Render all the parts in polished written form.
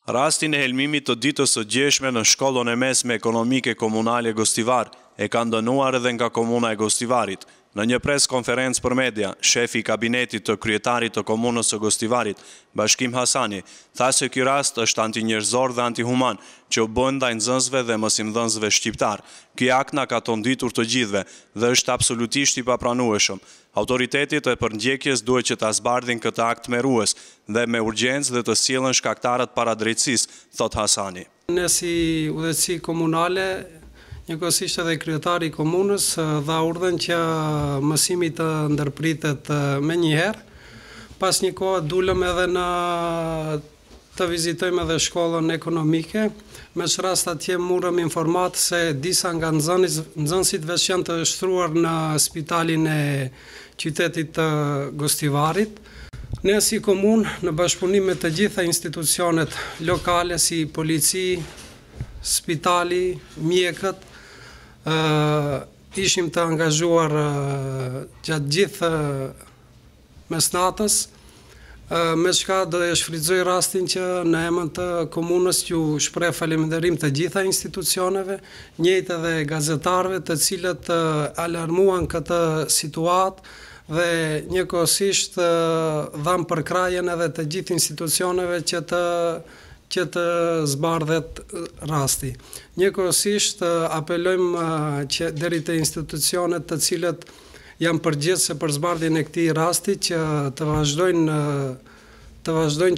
Rastin e helmimit të ditës së gjeshme në shkollën e mesme ekonomike komunale Gostivar e ka ndënuar edhe nga komuna e Gostivarit. Në një pres konferencë për media, shefi i kabinetit të kryetarit të komunës së Gostivarit, Bashkim Hasani, tha se ky rast është antinjerëzor dhe antihuman që u bën ndaj nxënësve dhe mësimdhënësve shqiptar. Ky akt na ka tonditur të gjithëve dhe është absolutisht i papranueshëm. Autoritetet e përndjekjes duhet që ta zbardhin këtë akt merues dhe me urgjencë dhe të sjellën shkaktarët para drejtësisë, thot Hasani. Ne si udhëheqësi komunale, njëkohësisht edhe kryetari i komunës dha urdhën që mësimi të ndërpritet menjëherë. Pas një kohë dulëm edhe të vizitojmë edhe shkollën ekonomike. Me rast atje morëm informatë se disa nga nxënësit veç janë të shtruar në spitalin e qytetit të Gostivarit. Ne si komunë, në bashkëpunim me të gjitha institucionet lokale si polici, spitali, mjekët, ishim të angazhuar gjatë gjithë mesnatës, me çka do e shfrytëzoj rastin që në emër të komunës ju shpreh falënderim të gjitha institucioneve, njëjtë edhe gazetarëve të cilët alarmuan këtë situatë dhe njëkohësisht dhanë përkrajen edhe të gjithë institucioneve që të zbardhet rasti. Njëkohësisht apelojmë që deri te institucionet të cilët janë përgjegjëse për zbardhjen e këtij rasti që të vazhdojnë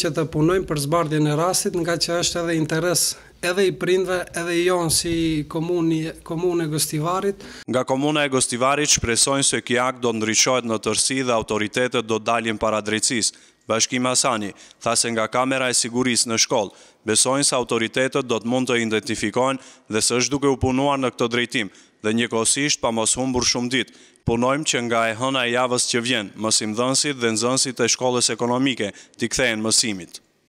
që të punojnë për zbardhjen e rastit, nga që është edhe interes edhe i prindve, edhe i jonë si komunë e Gostivarit. Nga komuna e Gostivarit shpresojnë se ky akt do ndriçohet në tërësi dhe autoritetet do dalin para drejtësisë. Bashkim Hasani tha se nga kamera e sigurisë në shkollë besojnë se autoritetet do të mund të identifikojnë dhe se është duke u punuar në këtë drejtim dhe njëkohësisht pa mos humbur shumë ditë. Punojmë që nga e hëna e javës që vjen, mësimdhënësit dhe nxënësit e shkollës ekonomike t'i kthehen mësimit.